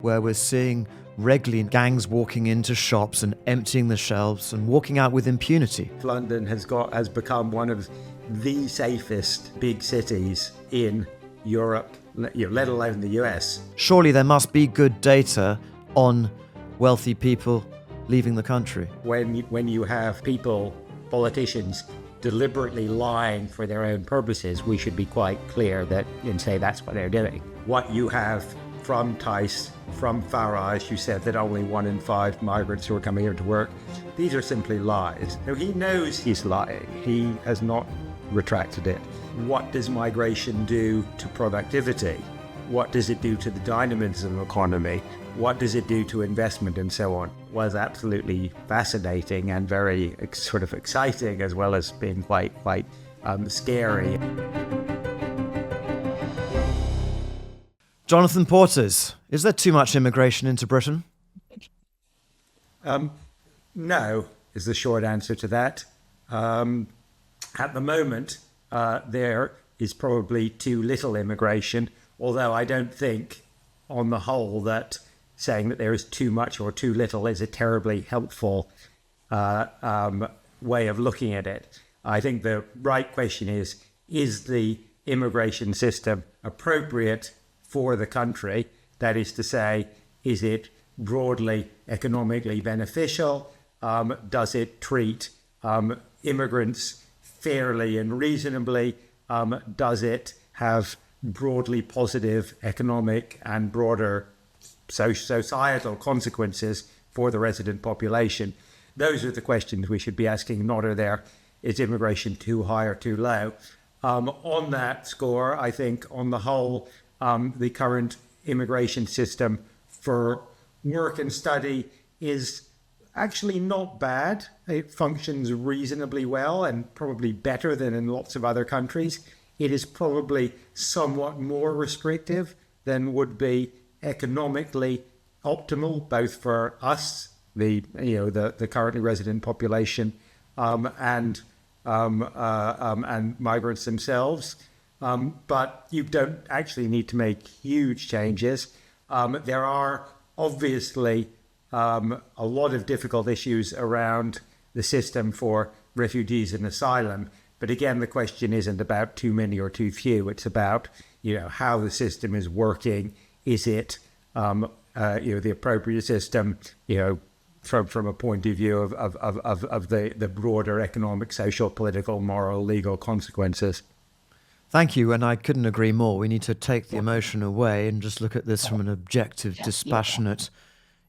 where we're seeing regularly gangs walking into shops and emptying the shelves and walking out with impunity. London has become one of the safest big cities in Europe, let alone the US. Surely there must be good data on wealthy people leaving the country. When you have politicians deliberately lying for their own purposes, we should be quite clear and say that's what they're doing. What you have from Tice, from Farage, who said that only 1 in 5 migrants who are coming here to work, these are simply lies. Now, he knows he's lying. He has not retracted it. What does migration do to productivity? What does it do to the dynamism of the economy? What does it do to investment and so on? Was absolutely fascinating and very sort of exciting, as well as being quite scary. Jonathan Porters, is there too much immigration into Britain? No, is the short answer to that. At the moment, there is probably too little immigration, although I don't think, on the whole, that saying that there is too much or too little is a terribly helpful way of looking at it. I think the right question is the immigration system appropriate for the country? That is to say, is it broadly economically beneficial? Does it treat immigrants fairly and reasonably? Does it have broadly positive economic and broader societal consequences for the resident population? Those are the questions we should be asking, not is immigration too high or too low? On that score, I think on the whole, the current immigration system for work and study is actually not bad. It functions reasonably well and probably better than in lots of other countries. It is probably somewhat more restrictive than would be economically optimal, both for us, the currently resident population, and migrants themselves. But you don't actually need to make huge changes. There are obviously a lot of difficult issues around the system for refugees and asylum. But again, the question isn't about too many or too few. It's about, how the system is working. Is it, the appropriate system, from a point of view of the broader economic, social, political, moral, legal consequences. Thank you, and I couldn't agree more. We need to take the emotion away and just look at this from an objective, dispassionate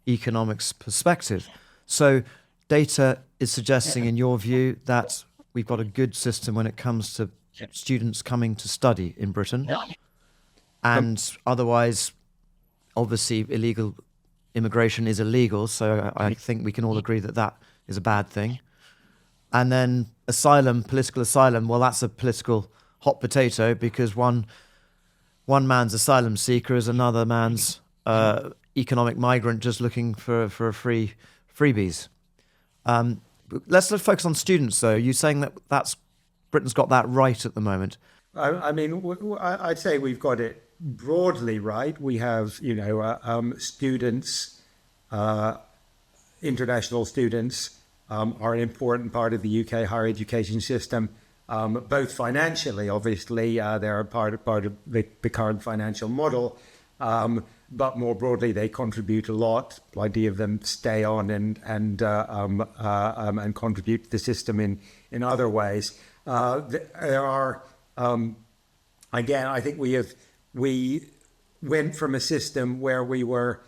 economics perspective. So data is suggesting, in your view, that we've got a good system when it comes to students coming to study in Britain. And otherwise, obviously, illegal immigration is illegal, so I think we can all agree that that is a bad thing. And then asylum, political asylum, well, that's a political hot potato, because one man's asylum seeker is another man's economic migrant just looking for freebies. Let's focus on students, though. You're saying that Britain's got that right at the moment. I mean, I'd say we've got it broadly right. We have, students, international students are an important part of the UK higher education system. Both financially, obviously, they're a part of the current financial model, but more broadly, they contribute a lot. Plenty of them stay on and contribute to the system in other ways. There are, again, I think we went from a system where we were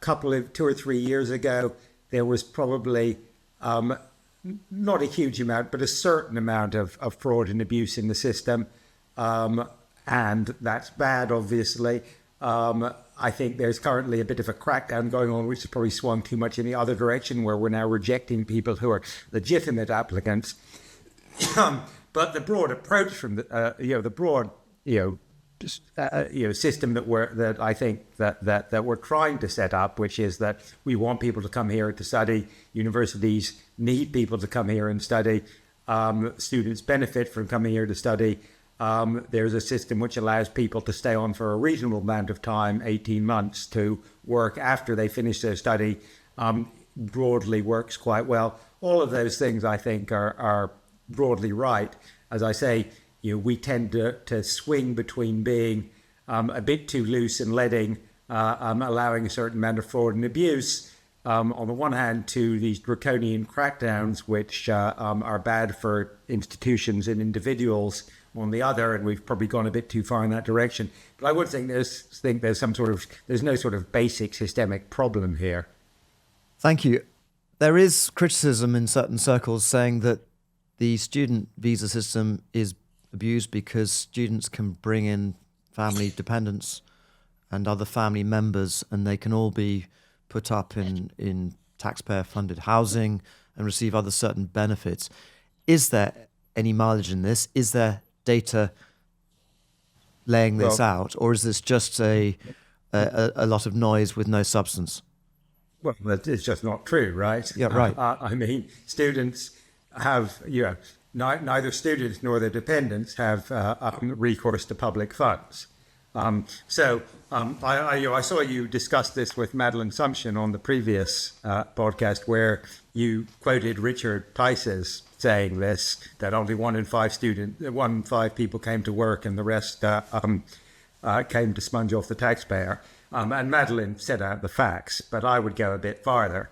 2 or 3 years ago. There was probably not a huge amount, but a certain amount of fraud and abuse in the system. And that's bad, obviously. I think there's currently a bit of a crackdown going on, which has probably swung too much in the other direction, where we're now rejecting people who are legitimate applicants. But the broad approach from the broad, system that I think that we're trying to set up, which is that we want people to come here to study. Universities need people to come here and study. Students benefit from coming here to study. There's a system which allows people to stay on for a reasonable amount of time, 18 months, to work after they finish their study. Broadly works quite well. All of those things, I think, are broadly right. As I say, we tend to swing between being a bit too loose and allowing a certain amount of fraud and abuse, on the one hand, to these draconian crackdowns, which are bad for institutions and individuals on the other, and we've probably gone a bit too far in that direction. But I would think there's no sort of basic systemic problem here. Thank you. There is criticism in certain circles saying that the student visa system is abused because students can bring in family dependents and other family members, and they can all be put up in taxpayer-funded housing and receive other certain benefits. Is there any mileage in this? Is there data laying this out, or is this just a lot of noise with no substance? Well, it's just not true, right? Yeah, right. I mean, students have, neither students nor their dependents have recourse to public funds. I saw you discuss this with Madeline Sumption on the previous podcast, where you quoted Richard Tice's saying this, that only 1 in 5 people came to work and the rest came to sponge off the taxpayer. And Madeline set out the facts, but I would go a bit farther.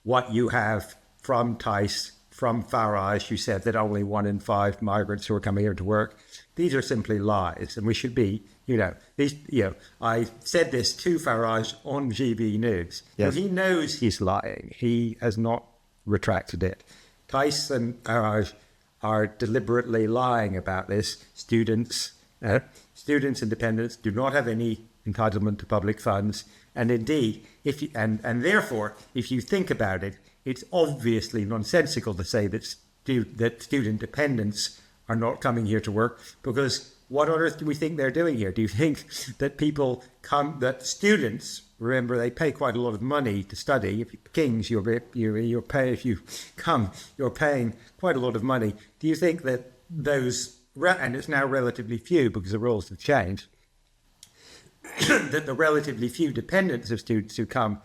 What you have from Tice, from Farage, who said that only 1 in 5 migrants who are coming here to work, these are simply lies. And we should be, I said this to Farage on GB News. Yes. He knows he's lying. He has not retracted it. Tice and Farage are deliberately lying about this. Students and dependents do not have any entitlement to public funds, and indeed, therefore, if you think about it, it's obviously nonsensical to say that student dependents are not coming here to work, because what on earth do we think they're doing here? Do you think that that students, remember, they pay quite a lot of money to study. If you're kings, if you come, you're paying quite a lot of money. Do you think that those, and it's now relatively few because the rules have changed, that the relatively few dependents of students who come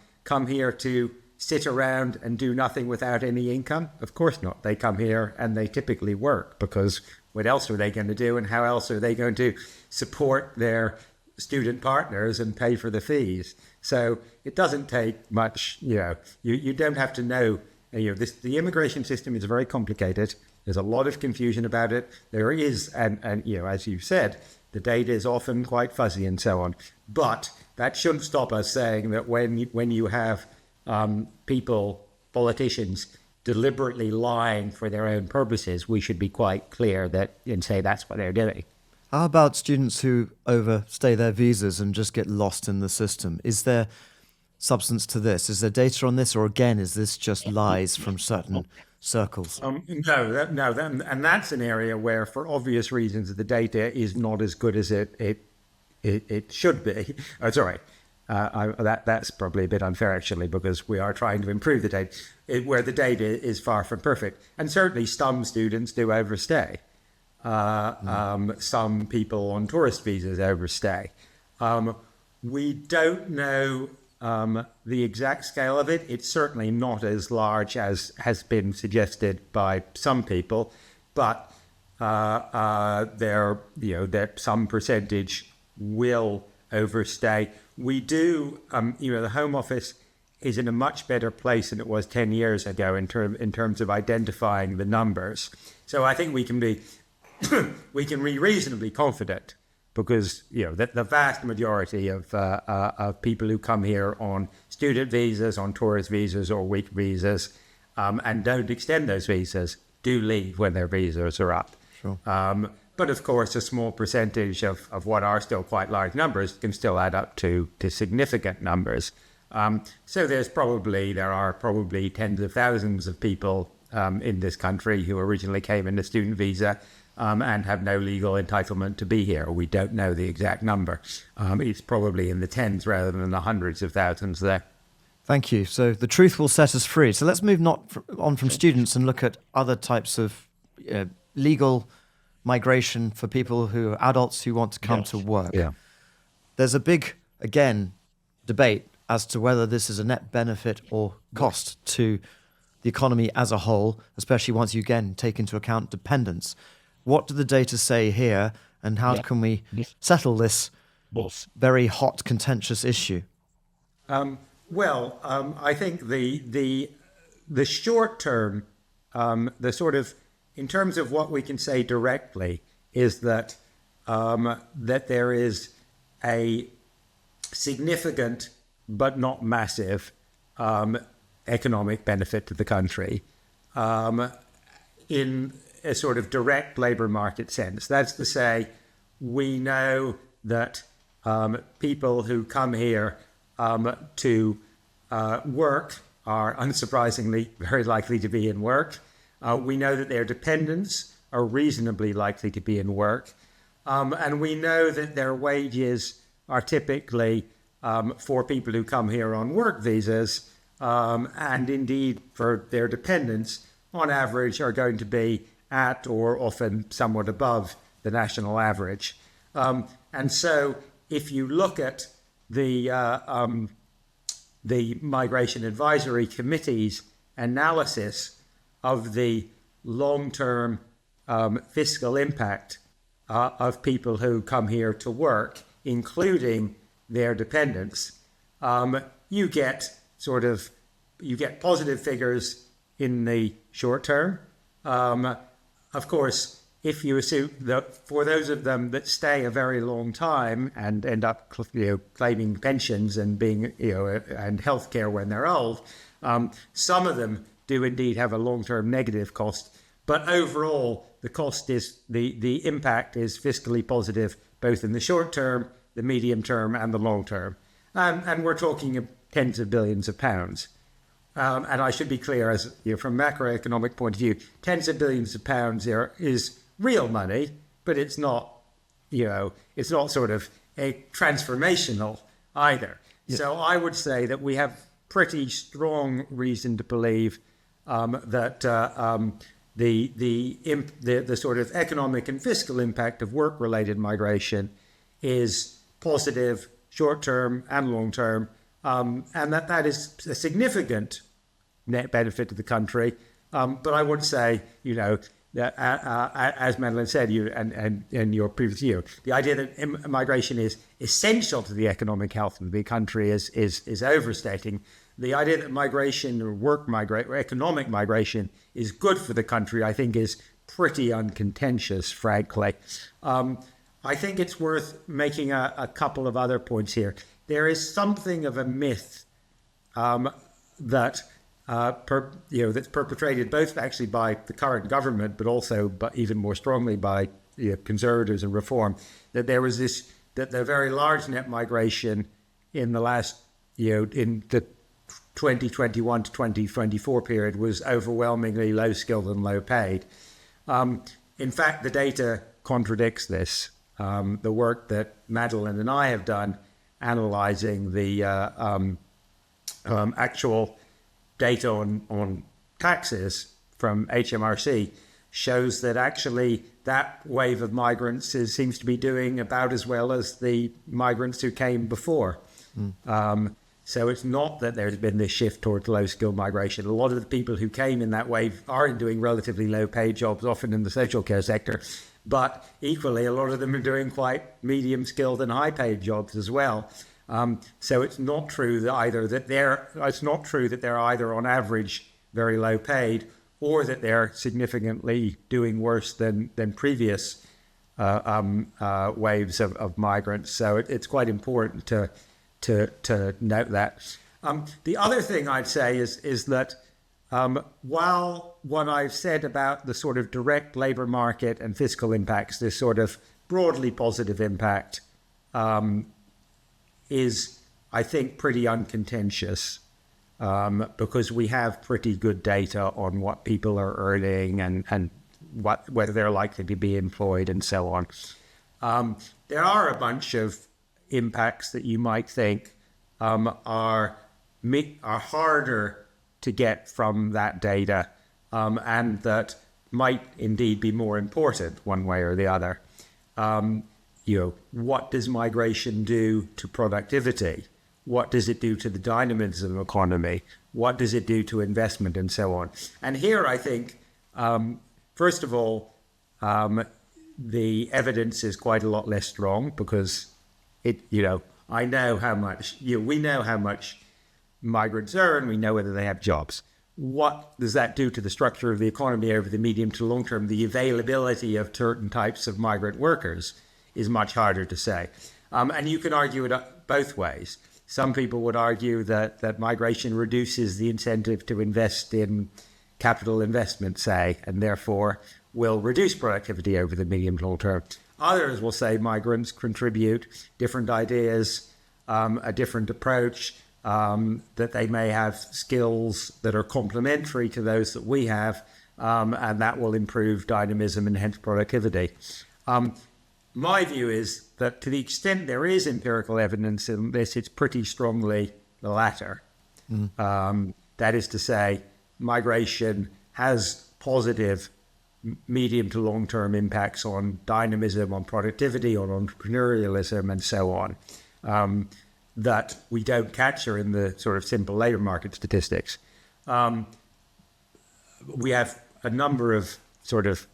here to sit around and do nothing without any income? Of course not. They come here and they typically work, because what else are they going to do, and how else are they going to support their student partners and pay for the fees? So it doesn't take much. You don't have to know. The immigration system is very complicated. There's a lot of confusion about it. There is, and as you said, the data is often quite fuzzy and so on. But that shouldn't stop us saying that when you have politicians deliberately lying for their own purposes, we should be quite clear and say that's what they're doing. How about students who overstay their visas and just get lost in the system? Is there substance to this? Is there data on this, or again, is this just lies from certain circles? No, and that's an area where, for obvious reasons, the data is not as good as it should be. Oh, sorry. That's probably a bit unfair, actually, because we are trying to improve the data, where the data is far from perfect. And certainly some students do overstay. Some people on tourist visas overstay. We don't know the exact scale of it. It's certainly not as large as has been suggested by some people, but that some percentage will overstay. We do, the Home Office is in a much better place than it was 10 years ago in terms of identifying the numbers. So I think we can be reasonably confident, because the vast majority of people who come here on student visas, on tourist visas or week visas, and don't extend those visas, do leave when their visas are up. Sure. But of course, a small percentage of what are still quite large numbers can still add up to significant numbers. So there are probably tens of thousands of people in this country who originally came in a student visa and have no legal entitlement to be here. We don't know the exact number. It's probably in the tens rather than the hundreds of thousands there. Thank you. So the truth will set us free. So let's move on from students and look at other types of legal migration for people who are adults who want to come to work. Yeah. There's a big, again, debate as to whether this is a net benefit or cost to the economy as a whole, especially once you again take into account dependents. What do the data say here, and how can we settle this very hot, contentious issue? I think the short term, the sort of, in terms of what we can say directly, is that that there is a significant but not massive economic benefit to the country in a sort of direct labour market sense. That's to say, we know that people who come here to work are unsurprisingly very likely to be in work. We know that their dependents are reasonably likely to be in work. And we know that their wages are typically for people who come here on work visas, and indeed for their dependents, on average, are going to be at or often somewhat above the national average. And so if you look at the Migration Advisory Committee's analysis of the long-term fiscal impact of people who come here to work, including their dependents, you get positive figures in the short term. Of course, if you assume that for those of them that stay a very long time and end up claiming pensions and being and healthcare when they're old, some of them do indeed have a long-term negative cost. But overall, the cost is the impact is fiscally positive both in the short term, the medium term, and the long term, and we're talking of tens of billions of pounds. And I should be clear, as from a macroeconomic point of view, tens of billions of pounds is real money, but it's not, it's not sort of a transformational either. Yeah. So I would say that we have pretty strong reason to believe that the sort of economic and fiscal impact of work-related migration is positive, short-term and long-term, and that is a significant net benefit to the country. But I would say, that, as Madeline said, and your previous view, the idea that migration is essential to the economic health of the country is overstating. The idea that migration or economic migration is good for the country, I think, is pretty uncontentious, frankly. I think it's worth making a couple of other points here. There is something of a myth that's perpetrated both actually by the current government, but also even more strongly by conservatives and reform, that there was that the very large net migration in the last, in the 2021 to 2024 period was overwhelmingly low skilled and low paid. In fact, the data contradicts this. The work that Madeline and I have done analyzing the actual data on taxes from HMRC shows that actually that wave of migrants seems to be doing about as well as the migrants who came before. So it's not that there's been this shift towards low-skilled migration. A lot of the people who came in that wave are doing relatively low-paid jobs, often in the social care sector. But equally, a lot of them are doing quite medium-skilled and high-paid jobs as well. So it's not true that they're either on average very low-paid, or that they're significantly doing worse than previous waves of migrants. So it's quite important to note that. The other thing I'd say is that while what I've said about the sort of direct labour market and fiscal impacts, this sort of broadly positive impact is, I think, pretty uncontentious because we have pretty good data on what people are earning and whether they're likely to be employed and so on. There are a bunch of impacts that you might think are harder to get from that data, and that might indeed be more important one way or the other. What does migration do to productivity? What does it do to the dynamism of the economy? What does it do to investment and so on? And here I think, first of all, the evidence is quite a lot less strong because we know how much migrants earn, we know whether they have jobs. What does that do to the structure of the economy over the medium to long term? The availability of certain types of migrant workers is much harder to say. And you can argue it both ways. Some people would argue that migration reduces the incentive to invest in capital investment, say, and therefore will reduce productivity over the medium to long term. Others will say migrants contribute different ideas, a different approach, that they may have skills that are complementary to those that we have, and that will improve dynamism and hence productivity. My view is that to the extent there is empirical evidence in this, it's pretty strongly the latter. That is to say, migration has positive medium to long-term impacts on dynamism, on productivity, on entrepreneurialism, and so on, that we don't capture in the sort of simple labour market statistics. We have a number of sort of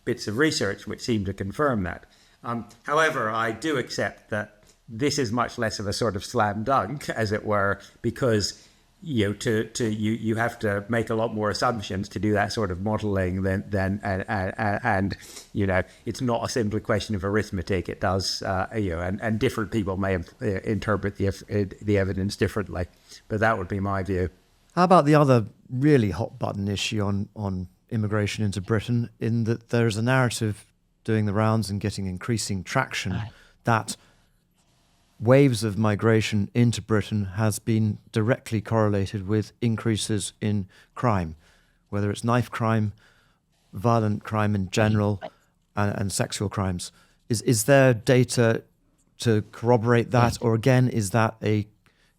bits of research which seem to confirm that. However, I do accept that this is much less of a sort of slam dunk, as it were, because you have to make a lot more assumptions to do that sort of modelling and it's not a simple question of arithmetic. It does and different people may interpret the evidence differently, but that would be my view. How about the other really hot button issue on immigration into Britain, in that there's a narrative doing the rounds and getting increasing traction that waves of migration into Britain has been directly correlated with increases in crime, whether it's knife crime, violent crime in general, and sexual crimes. Is there data to corroborate that, or again, is that a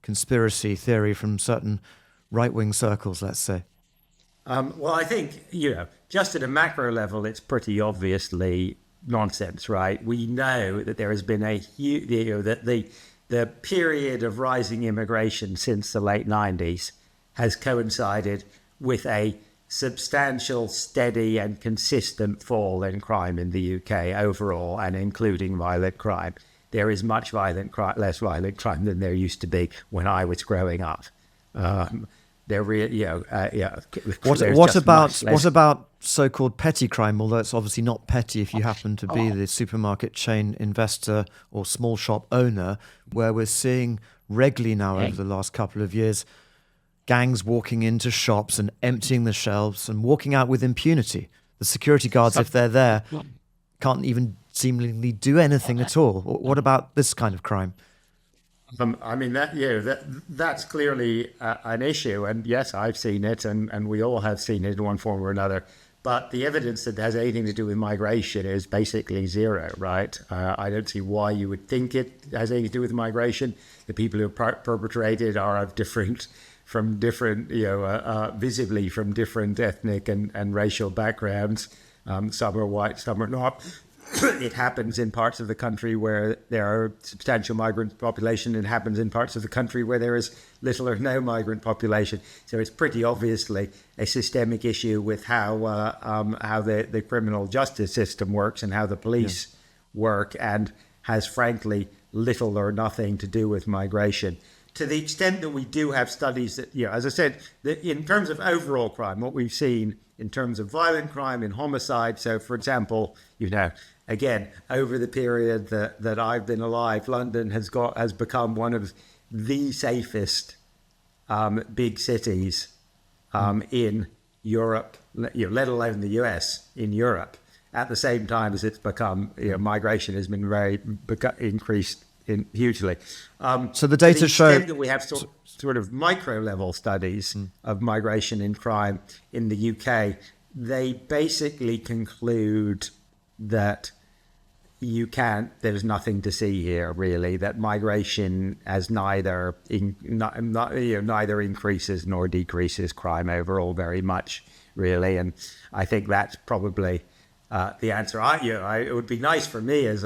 conspiracy theory from certain right-wing circles, let's say? Well, I think, just at a macro level, it's pretty obviously nonsense, right? We know that there has been a huge, that the period of rising immigration since the late 90s has coincided with a substantial, steady and consistent fall in crime in the UK overall, and including violent crime. There is much less violent crime than there used to be when I was growing up. What about so-called petty crime? Although it's obviously not petty if you happen to be the supermarket chain investor or small shop owner, where we're seeing regularly now over the last couple of years, gangs walking into shops and emptying the shelves and walking out with impunity. The security guards, if they're there, can't even seemingly do anything at all. What about this kind of crime? That's clearly an issue, and yes, I've seen it, and we all have seen it in one form or another. But the evidence that has anything to do with migration is basically zero, right? I don't see why you would think it has anything to do with migration. The people who perpetrated are visibly from different ethnic and racial backgrounds. Some are white, some are not. It happens in parts of the country where there are substantial migrant population. It happens in parts of the country where there is little or no migrant population. So it's pretty obviously a systemic issue with how the criminal justice system works and how the police work, and has frankly little or nothing to do with migration. To the extent that we do have studies that, as I said, that in terms of overall crime, what we've seen in terms of violent crime and homicide. So, for example, again, over the period that I've been alive, London has become one of the safest big cities in Europe, let alone the US, in Europe. At the same time as it's become, migration has been increased hugely. So the data show that we have sort of micro level studies of migration and crime in the UK, they basically conclude that there's nothing to see here really, that migration as neither increases nor decreases crime overall very much really. And I think that's probably the answer. It would be nice for me as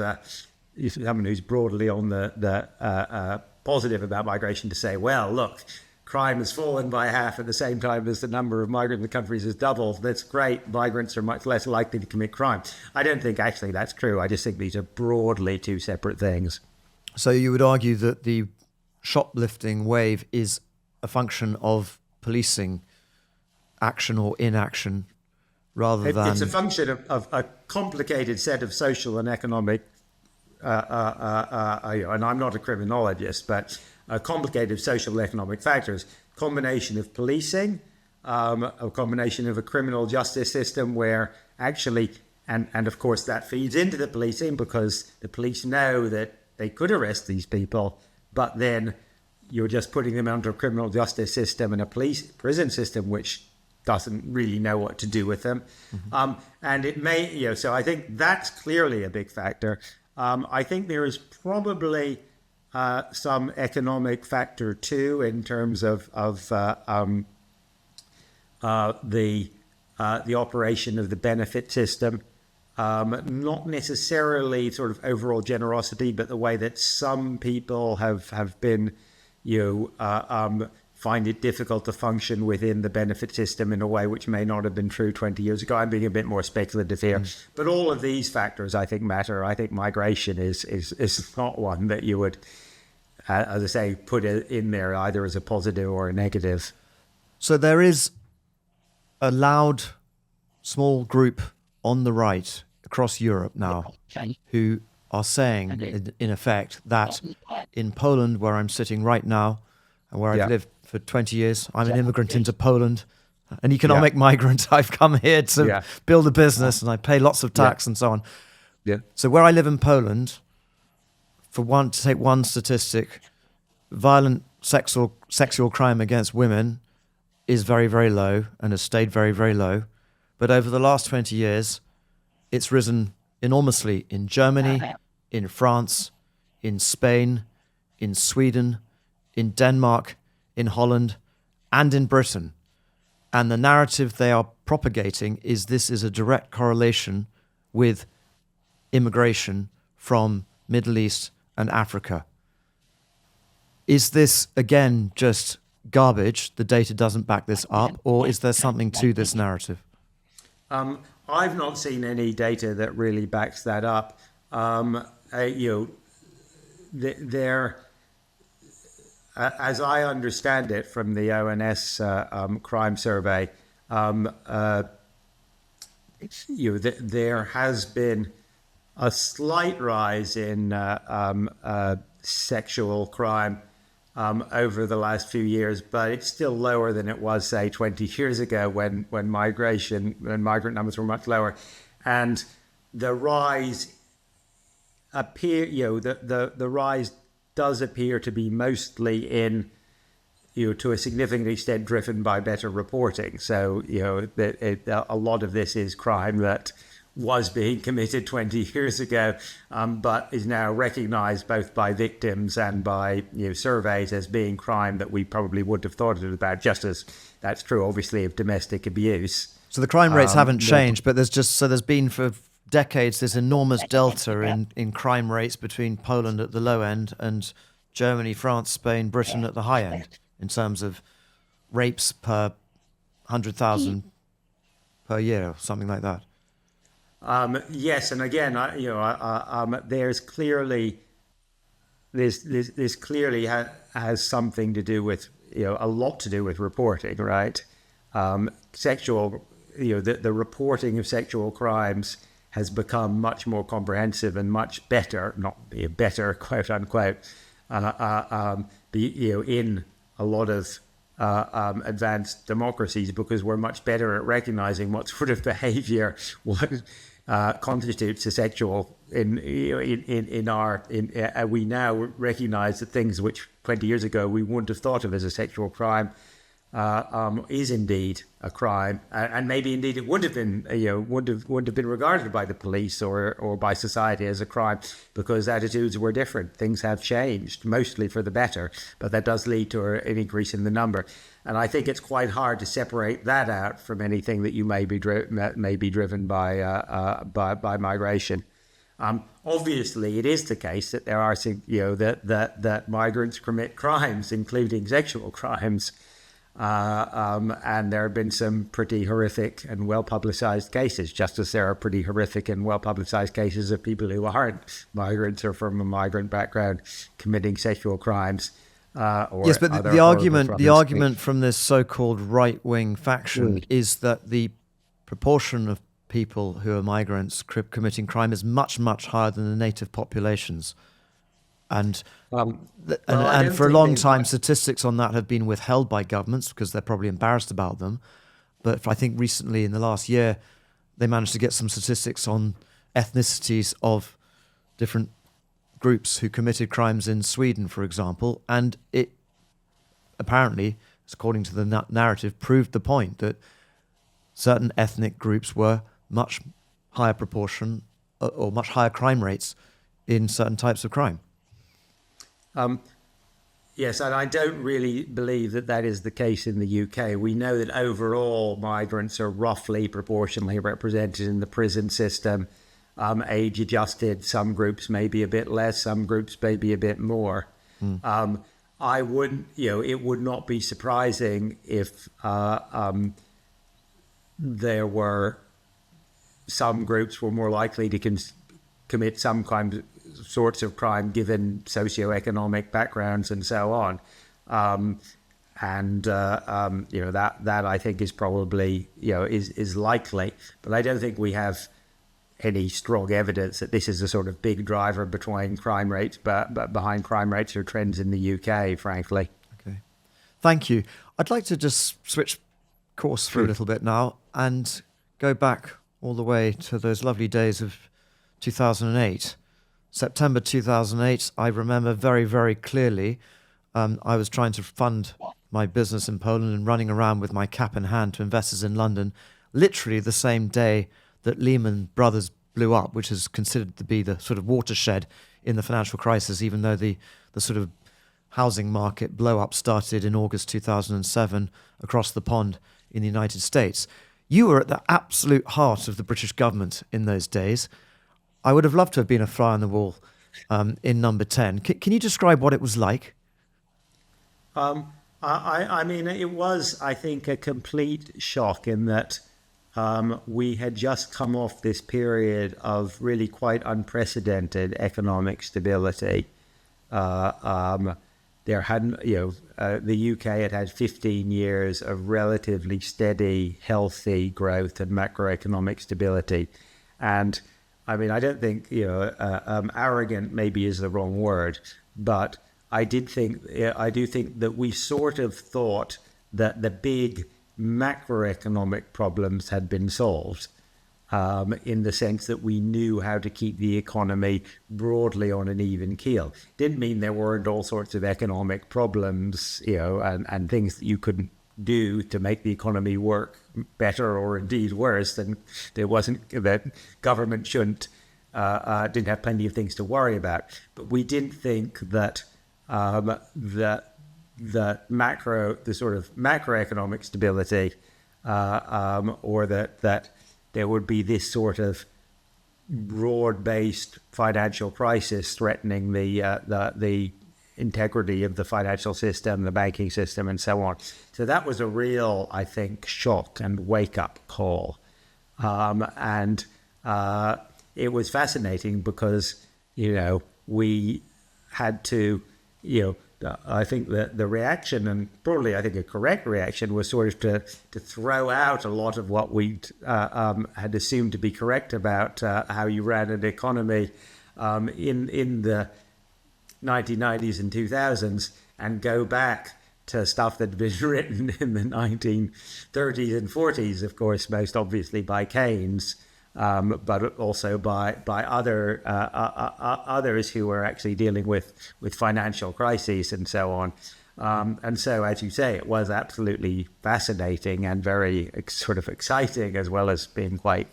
someone who's broadly on the positive about migration to say, well, look, crime has fallen by half at the same time as the number of migrants in the countries has doubled. That's great. Migrants are much less likely to commit crime. I don't think actually that's true. I just think these are broadly two separate things. So you would argue that the shoplifting wave is a function of policing action or inaction rather than... It's a function of a complicated set of social and economic, and I'm not a criminologist, but a complicated social and economic factors, combination of policing, a combination of a criminal justice system where actually, and of course that feeds into the policing because the police know that they could arrest these people, but then you're just putting them under a criminal justice system and a prison system which doesn't really know what to do with them. Mm-hmm. And it may, so I think that's clearly a big factor. I think there is probably some economic factor too in terms of the operation of the benefit system, not necessarily sort of overall generosity, but the way that some people have been, find it difficult to function within the benefit system in a way which may not have been true 20 years ago. I'm being a bit more speculative here. But all of these factors, I think, matter. I think migration is not one that you would, as I say, put it in there either as a positive or a negative. So there is a loud, small group on the right across Europe now who are saying, in effect, that in Poland, where I'm sitting right now, and where I've lived for 20 years, I'm an immigrant into Poland, an economic migrant. I've come here to build a business and I pay lots of tax and so on. Yeah. So where I live in Poland, to take one statistic, violent sexual crime against women is very, very low and has stayed very, very low. But over the last 20 years, it's risen enormously in Germany, in France, in Spain, in Sweden, in Denmark, in Holland, and in Britain. And the narrative they are propagating is this is a direct correlation with immigration from Middle East and Africa. Is this, again, just garbage? The data doesn't back this up, or is there something to this narrative? I've not seen any data that really backs that up. As I understand it from the ONS crime survey, there has been a slight rise in sexual crime over the last few years, but it's still lower than it was, say, 20 years ago when migrant numbers were much lower, and the rise the rise does appear to be mostly in, to a significant extent, driven by better reporting. So, a lot of this is crime that was being committed 20 years ago, but is now recognized both by victims and by surveys as being crime that we probably wouldn't have thought about, just as that's true, obviously, of domestic abuse. So the crime rates haven't changed, but there's been for decades this enormous delta in crime rates between Poland at the low end and Germany, France, Spain, Britain at the high end in terms of rapes per 100,000 per year or something like that. Yes, and again, there's clearly has something to do with a lot to do with reporting, right? The reporting of sexual crimes has become much more comprehensive and much better, not better, quote unquote, in a lot of advanced democracies, because we're much better at recognizing what sort of behavior constitutes a sexual. We now recognize that things which 20 years ago we wouldn't have thought of as a sexual crime is indeed a crime, and maybe indeed it would have been, would have been regarded by the police or by society as a crime, because attitudes were different. Things have changed, mostly for the better, but that does lead to an increase in the number. And I think it's quite hard to separate that out from anything that you may be driven by migration. Obviously, it is the case that there are, that migrants commit crimes, including sexual crimes. And there have been some pretty horrific and well-publicized cases, just as there are pretty horrific and well-publicized cases of people who aren't migrants or from a migrant background committing sexual crimes. Yes, but the argument from this so-called right-wing faction is that the proportion of people who are migrants committing crime is much, much higher than the native populations. And for a long time, statistics on that have been withheld by governments because they're probably embarrassed about them. But I think recently, in the last year, they managed to get some statistics on ethnicities of different groups who committed crimes in Sweden, for example. And it apparently, according to the narrative, proved the point that certain ethnic groups were much higher proportion or much higher crime rates in certain types of crime. Yes, and I don't really believe that is the case in the UK. We know that overall migrants are roughly proportionally represented in the prison system, age adjusted. Some groups may be a bit less, some groups may be a bit more. I wouldn't, it would not be surprising if there were some groups were more likely to commit some sorts of crime given socioeconomic backgrounds and so on. That I think is probably, is likely, but I don't think we have any strong evidence that this is a sort of big driver behind crime rates, but behind crime rates or trends in the UK, frankly. Okay. Thank you. I'd like to just switch course for a little bit now and go back all the way to those lovely days of 2008. September 2008, I remember very, very clearly. I was trying to fund my business in Poland and running around with my cap in hand to investors in London, literally the same day that Lehman Brothers blew up, which is considered to be the sort of watershed in the financial crisis, even though the sort of housing market blow-up started in August 2007 across the pond in the United States. You were at the absolute heart of the British government in those days. I would have loved to have been a fly on the wall in number 10. Can you describe what it was like? I mean, it was, I think, a complete shock in that we had just come off this period of really quite unprecedented economic stability. There hadn't, the UK had 15 years of relatively steady, healthy growth and macroeconomic stability. And I mean, I don't think, arrogant maybe is the wrong word, but I do think that we sort of thought that the big macroeconomic problems had been solved, in the sense that we knew how to keep the economy broadly on an even keel. Didn't mean there weren't all sorts of economic problems, and things that you couldn't do to make the economy work better or indeed worse. Than there wasn't, that government didn't have plenty of things to worry about. But we didn't think that the sort of macroeconomic stability, or that there would be this sort of broad-based financial crisis threatening the integrity of the financial system, the banking system, and so on. So that was a real, I think, shock and wake-up call. And it was fascinating because, we had to, I think the reaction, and probably I think a correct reaction, was sort of to throw out a lot of what we had assumed to be correct about how you ran an economy in the 1990s and 2000s, and go back to stuff that had been written in the 1930s and 40s, of course, most obviously by Keynes, but also by others who were actually dealing with financial crises and so on. And so, as you say, it was absolutely fascinating and very sort of exciting, as well as being quite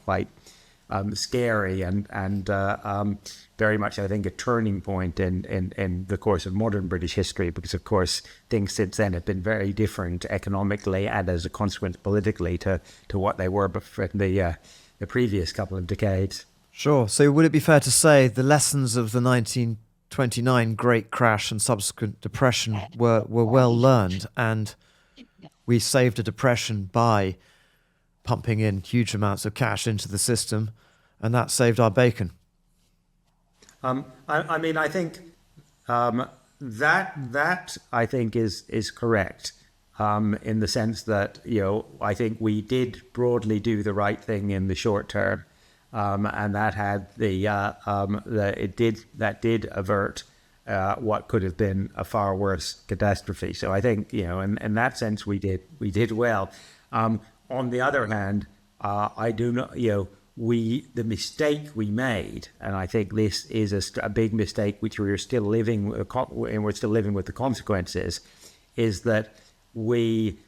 scary and very much, I think, a turning point in the course of modern British history, because, of course, things since then have been very different economically and, as a consequence, politically to what they were before the previous couple of decades. Sure. So would it be fair to say the lessons of the 1929 Great Crash and subsequent depression were well learned, and we saved a depression by pumping in huge amounts of cash into the system, and that saved our bacon? I mean, I think that I think is correct, in the sense that, I think we did broadly do the right thing in the short term, and that had that did avert what could have been a far worse catastrophe. So I think, in that sense we did well. On the other hand, I do not, the mistake we made, and I think this is a big mistake which we're still living with, and we're still living with the consequences, is that we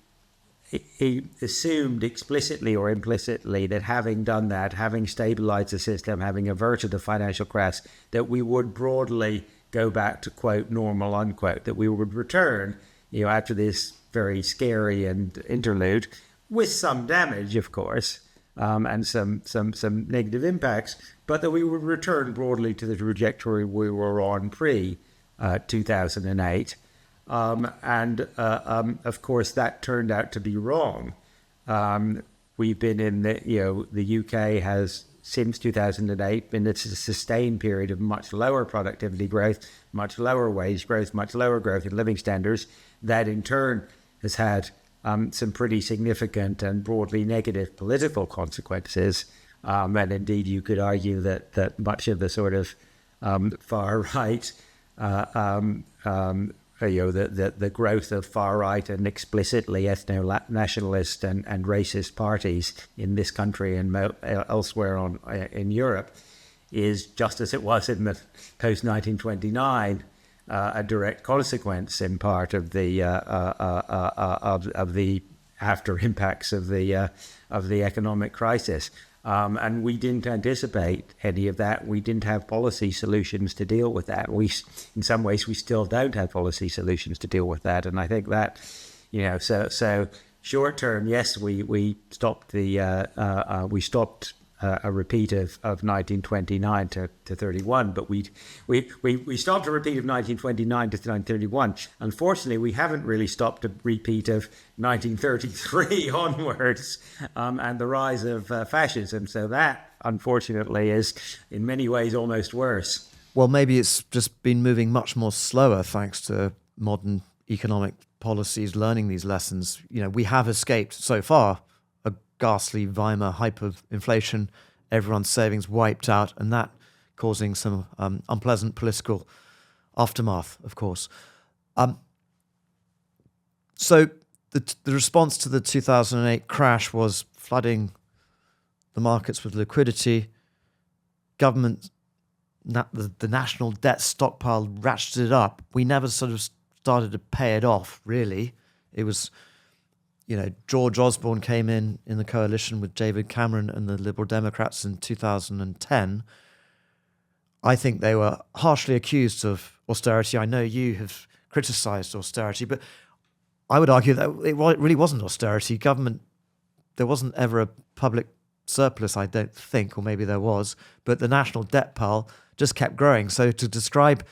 assumed explicitly or implicitly that having done that, having stabilized the system, having averted the financial crash, that we would broadly go back to, quote, normal, unquote, that we would return, after this very scary and interlude, with some damage, of course, and some negative impacts, but that we would return broadly to the trajectory we were on pre-2008. Of course, that turned out to be wrong. We've been in the UK has, since 2008, been a sustained period of much lower productivity growth, much lower wage growth, much lower growth in living standards. That in turn has had some pretty significant and broadly negative political consequences. And indeed, you could argue that much of the sort of far right, the growth of far right and explicitly ethno-nationalist and racist parties in this country and elsewhere in Europe is, just as it was in the post 1929, a direct consequence, in part, of the after impacts of the economic crisis. And we didn't anticipate any of that. We didn't have policy solutions to deal with that. In some ways, we still don't have policy solutions to deal with that. And I think that, so short term, yes, we stopped a repeat of 1929 to 31, but we stopped a repeat of 1929 to 1931. Unfortunately, we haven't really stopped a repeat of 1933 onwards, and the rise of fascism. So that, unfortunately, is in many ways almost worse. Well, maybe it's just been moving much more slower thanks to modern economic policies learning these lessons. We have escaped so far a ghastly Weimar hyperinflation, everyone's savings wiped out, and that causing some unpleasant political aftermath, of course. So the response to the 2008 crash was flooding the markets with liquidity. Government, the national debt stockpile ratcheted up. We never sort of started to pay it off, really. It was, George Osborne came in the coalition with David Cameron and the Liberal Democrats in 2010. I think they were harshly accused of austerity. I know you have criticised austerity, but I would argue that it really wasn't austerity. Government, there wasn't ever a public surplus, I don't think, or maybe there was, but the national debt pile just kept growing. So to describe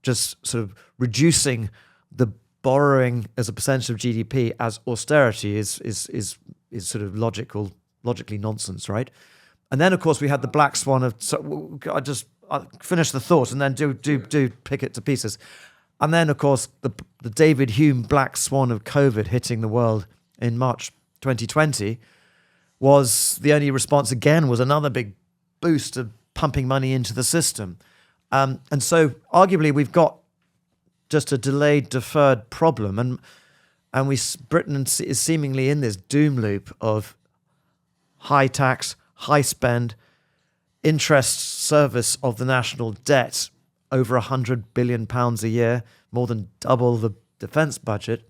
just sort of reducing the borrowing as a percentage of GDP as austerity is sort of logically nonsense, right? And then, of course, we had the black swan of. So I'll finish the thought and then do pick it to pieces. And then, of course, the David Hume black swan of COVID hitting the world in March 2020 was the only response. Again, was another big boost of pumping money into the system, and so arguably we've got just a delayed, deferred problem, and Britain is seemingly in this doom loop of high tax, high spend, interest service of the national debt, over £100 billion a year, more than double the defence budget.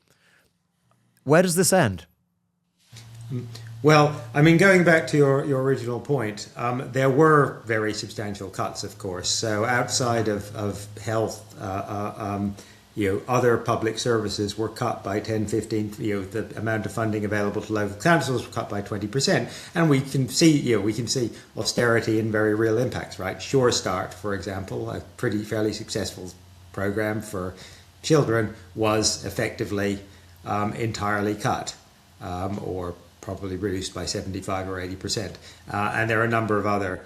Where does this end? Well, I mean, going back to your original point, there were very substantial cuts, of course. So outside of health, other public services were cut by 10, 15, the amount of funding available to local councils were cut by 20%. And we can see austerity in very real impacts, right? Sure Start, for example, a fairly successful program for children, was effectively entirely cut, or probably reduced by 75 or 80%. And there are a number of other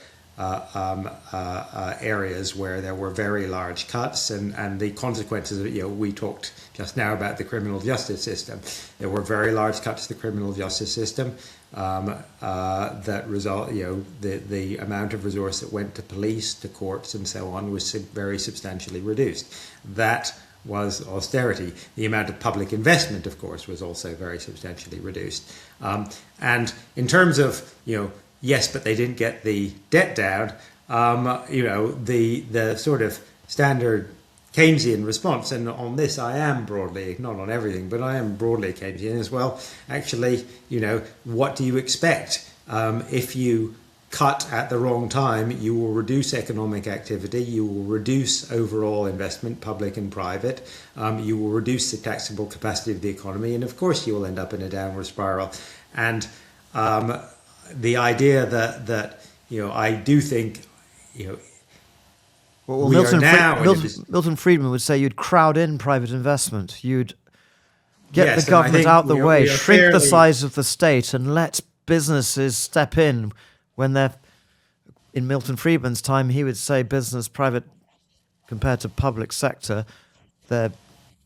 areas where there were very large cuts, and the consequences of it, we talked just now about the criminal justice system. There were very large cuts to the criminal justice system that result, the amount of resource that went to police, to courts, and so on was very substantially reduced. That was austerity. The amount of public investment, of course, was also very substantially reduced. And in terms of, yes, but they didn't get the debt down, the sort of standard Keynesian response, and on this I am broadly, not on everything, but I am broadly Keynesian as well. Actually, what do you expect? If you cut at the wrong time, you will reduce economic activity, you will reduce overall investment, public and private, you will reduce the taxable capacity of the economy, and of course you will end up in a downward spiral. And the idea that I do think, well, Milton Friedman would say you'd crowd in private investment, you'd get the government out the way, shrink the size of the state, and let businesses step in. When they're, in Milton Friedman's time, he would say business, private, compared to public sector, they're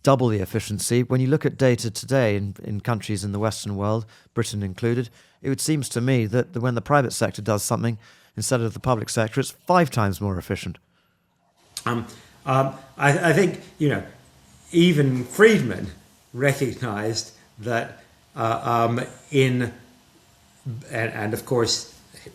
double the efficiency. When you look at data today in countries in the Western world, Britain included, it seems to me that when the private sector does something, instead of the public sector, it's 5 times more efficient. I think, even Friedman recognized that and of course,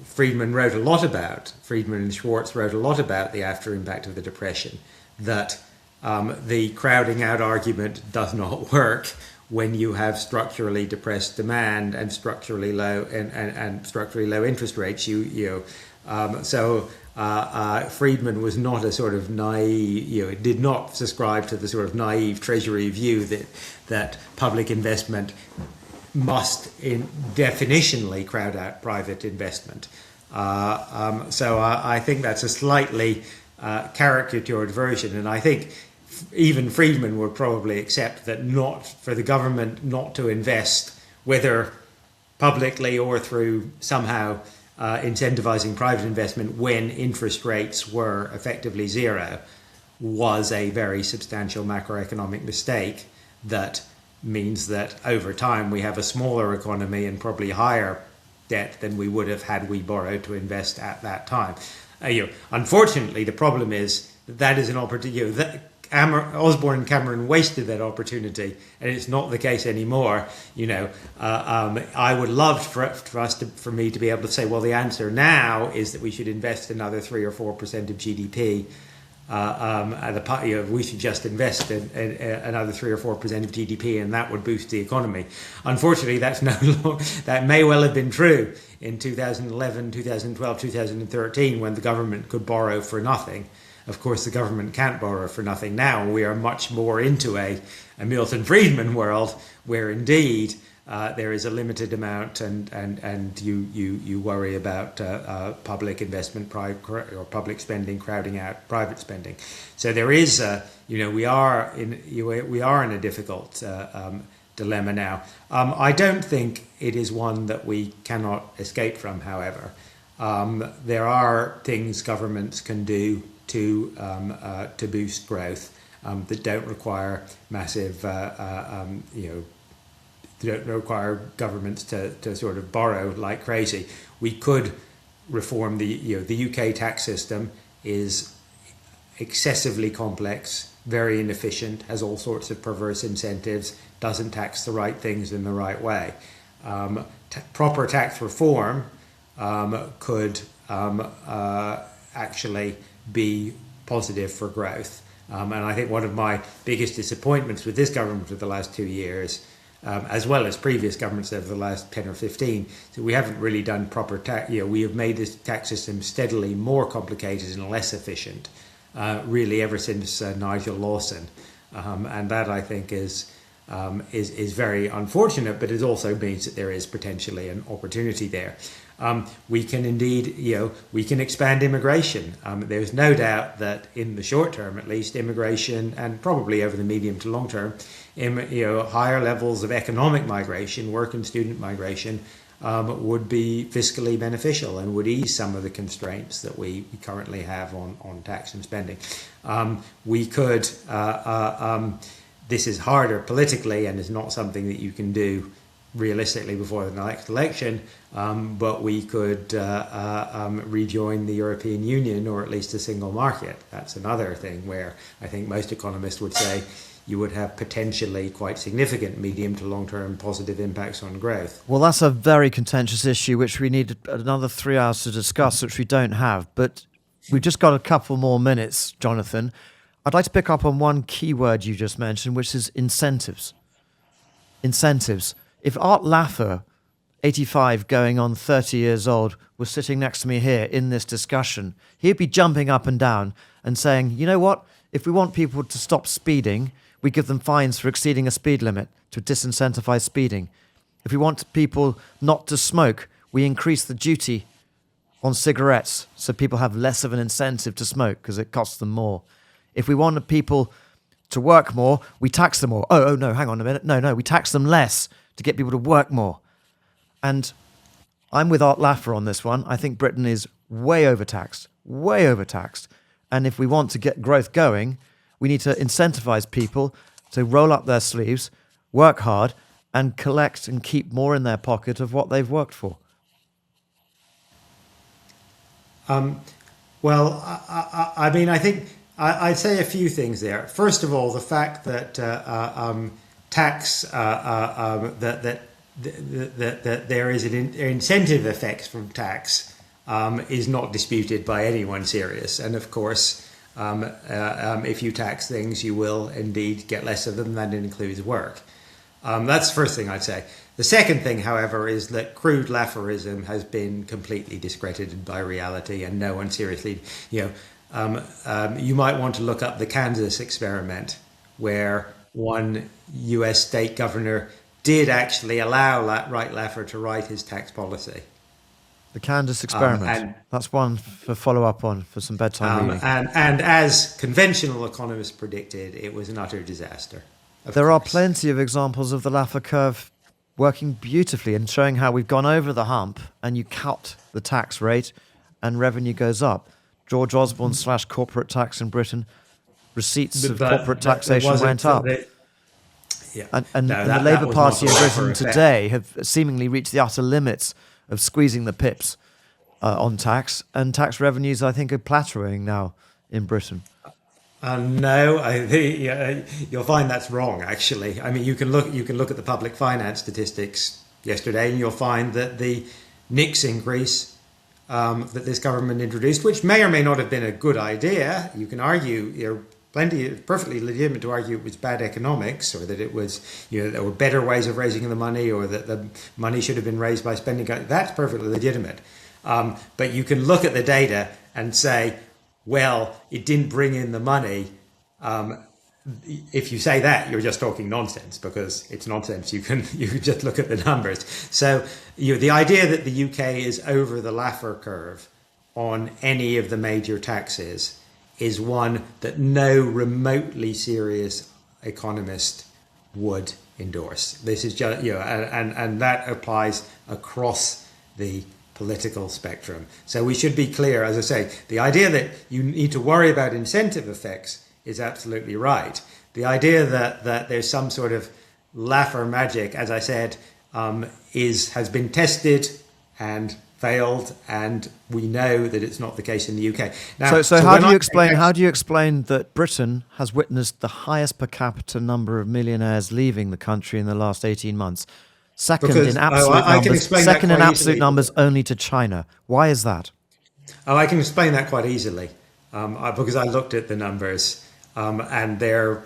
Friedman and Schwartz wrote a lot about the after impact of the Depression, that the crowding out argument does not work when you have structurally depressed demand and structurally low and structurally low interest rates. Friedman was not a sort of naive, did not subscribe to the sort of naive Treasury view that public investment must definitionally crowd out private investment. So I think that's a slightly caricatured version, and I think even Friedman would probably accept that not for the government not to invest, whether publicly or through somehow incentivizing private investment when interest rates were effectively zero, was a very substantial macroeconomic mistake that means that over time we have a smaller economy and probably higher debt than we would have had we borrowed to invest at that time. Unfortunately, the problem is that is an opportunity. Osborne and Cameron wasted that opportunity, and it's not the case anymore. I would love for me to be able to say, well, the answer now is that we should invest another 3 or 4% of GDP. We should just invest in another 3 or 4% of GDP, and that would boost the economy. Unfortunately, that may well have been true in 2011, 2012, 2013, when the government could borrow for nothing. Of course, the government can't borrow for nothing now. We are much more into a Milton Friedman world where indeed there is a limited amount, and you worry about public investment or public spending crowding out private spending. So there is we are in a difficult dilemma now. I don't think it is one that we cannot escape from. However, there are things governments can do to boost growth that don't require massive don't require governments to sort of borrow like crazy. We could reform the UK tax system is excessively complex, very inefficient, has all sorts of perverse incentives, doesn't tax the right things in the right way. Proper tax reform could actually be positive for growth. And I think one of my biggest disappointments with this government for the last 2 years, as well as previous governments over the last 10 or 15, so we haven't really done proper tax. We have made this tax system steadily more complicated and less efficient, really ever since Nigel Lawson, and that I think is very unfortunate, but it also means that there is potentially an opportunity there. We can indeed, we can expand immigration. There's no doubt that in the short term, at least, immigration, and probably over the medium to long term, higher levels of economic migration, work and student migration, would be fiscally beneficial and would ease some of the constraints that we currently have on tax and spending. We could, this is harder politically and is not something that you can do realistically before the next election, but we could rejoin the European Union, or at least a single market. That's another thing where I think most economists would say you would have potentially quite significant medium to long-term positive impacts on growth. Well, that's a very contentious issue, which we need another 3 hours to discuss, which we don't have. But we've just got a couple more minutes, Jonathan. I'd like to pick up on one key word you just mentioned, which is incentives. Incentives. If Art Laffer, 85 going on 30 years old, was sitting next to me here in this discussion, he'd be jumping up and down and saying, you know what, if we want people to stop speeding, we give them fines for exceeding a speed limit to disincentivize speeding. If we want people not to smoke, we increase the duty on cigarettes so people have less of an incentive to smoke because it costs them more. If we want people to work more, we tax them more. Oh, no, hang on a minute. No, we tax them less to get people to work more. And I'm with Art Laffer on this one. I think Britain is way overtaxed. And if we want to get growth going, we need to incentivize people to roll up their sleeves, work hard, and collect and keep more in their pocket of what they've worked for. Well, I mean, I think I'd say a few things there. First of all, the fact that tax that there is an incentive effect from tax is not disputed by anyone serious, and of course. If you tax things, you will indeed get less of them. That includes work. That's the first thing I'd say. The second thing, however, is that crude Lafferism has been completely discredited by reality, and no one seriously, you might want to look up the Kansas experiment, where one U.S. state governor did actually allow Wright Laffer to write his tax policy. The Kansas experiment. That's one for follow-up on for some bedtime reading. And as conventional economists predicted, it was an utter disaster. There are plenty of examples of the Laffer curve working beautifully and showing how we've gone over the hump and you cut the tax rate and revenue goes up. George Osborne / corporate tax in Britain, receipts of corporate taxation went up. And the Labour Party in Britain today have seemingly reached the utter limits of squeezing the pips on tax, and tax revenues, I think, are plateauing now in Britain. No, I think you'll find that's wrong. Actually, I mean, you can look at the public finance statistics yesterday, and you'll find that the NICS increase that this government introduced, which may or may not have been a good idea, you can argue, perfectly legitimate to argue it was bad economics, or that it was, there were better ways of raising the money, or that the money should have been raised by spending. That's perfectly legitimate. But you can look at the data and say, well, it didn't bring in the money. If you say that, you're just talking nonsense, because it's nonsense. You can just look at the numbers. So the idea that the UK is over the Laffer curve on any of the major taxes is one that no remotely serious economist would endorse. This is just, and that applies across the political spectrum. So we should be clear, as I say, the idea that you need to worry about incentive effects is absolutely right. The idea that there's some sort of Laffer magic, as I said, has been tested and failed, and we know that it's not the case in the UK. Now, so how do you explain that Britain has witnessed the highest per capita number of millionaires leaving the country in the last 18 months? Second in absolute numbers only to China. Why is that? I can explain that quite easily, because I looked at the numbers. and they're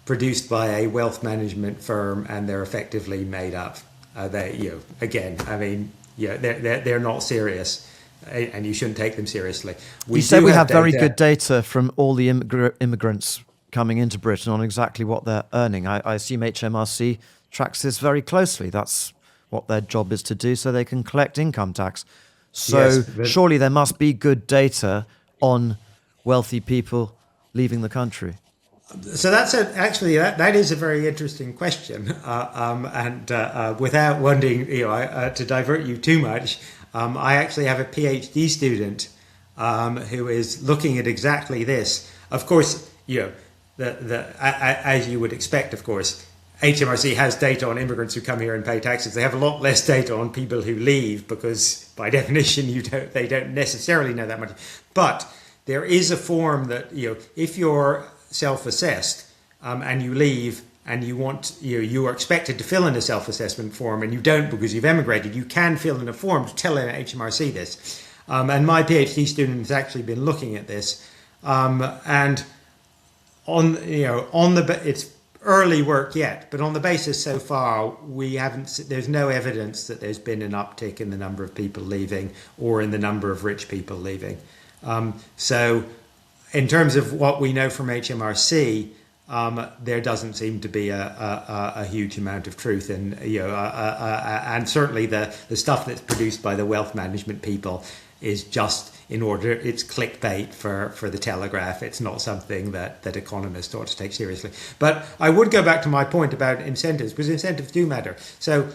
produced by a wealth management firm, and they're effectively made up. They're not serious, and you shouldn't take them seriously. You said we have very good data from all the immigrants coming into Britain on exactly what they're earning. I assume HMRC tracks this very closely. That's what their job is to do, so they can collect income tax. So surely there must be good data on wealthy people leaving the country. So that is a very interesting question, and without wanting to divert you too much, I actually have a PhD student who is looking at exactly this. Of course, as you would expect, of course, HMRC has data on immigrants who come here and pay taxes. They have a lot less data on people who leave because, by definition, they don't necessarily know that much. But there is a form that if you're self-assessed and you leave and you are expected to fill in a self-assessment form and you don't because you've emigrated, you can fill in a form to tell HMRC this. And my PhD student has actually been looking at this, and it's early work yet, but on the basis so far, there's no evidence that there's been an uptick in the number of people leaving or in the number of rich people leaving. So in terms of what we know from HMRC, there doesn't seem to be a huge amount of truth in, and certainly the stuff that's produced by the wealth management people is just it's clickbait for the Telegraph. It's not something that economists ought to take seriously. But I would go back to my point about incentives, because incentives do matter. So,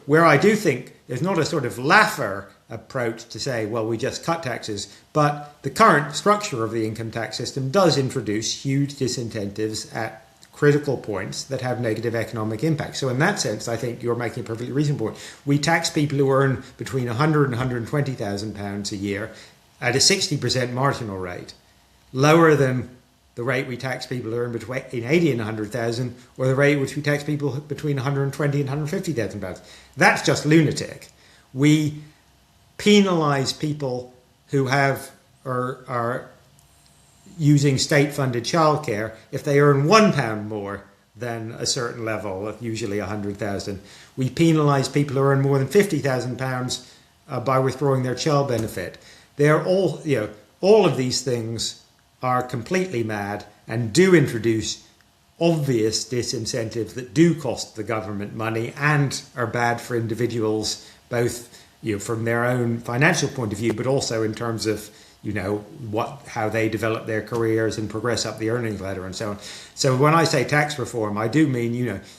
where I do think there's not a sort of laugher approach to say, well, we just cut taxes, but the current structure of the income tax system does introduce huge disincentives at critical points that have negative economic impact. So in that sense, I think you're making a perfectly reasonable point. We tax people who earn between 100 and 120,000 pounds a year at a 60% marginal rate, lower than the rate we tax people who earn between 80 and 100,000, or the rate which we tax people between 120 and 150,000 pounds. That's just lunatic. We penalise people who are using state-funded childcare if they earn £1 more than a certain level, usually 100,000. We penalise people who earn more than £50,000 by withdrawing their child benefit. They're all of these things are completely mad and do introduce obvious disincentives that do cost the government money and are bad for individuals, both from their own financial point of view, but also in terms of how they develop their careers and progress up the earnings ladder and so on. So when I say tax reform, I do mean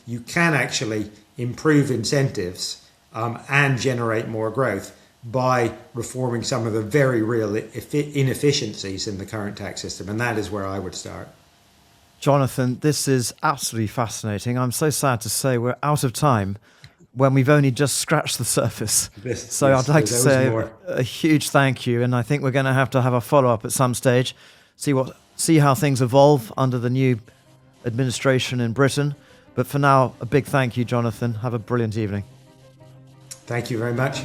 you can actually improve incentives and generate more growth by reforming some of the very real inefficiencies in the current tax system, and that is where I would start. Jonathan, this is absolutely fascinating. I'm so sad to say we're out of time when we've only just scratched the surface. I'd like to say a huge thank you, and I think we're going to have a follow-up at some stage, see how things evolve under the new administration in Britain. But for now, a big thank you, Jonathan. Have a brilliant evening. Thank you very much.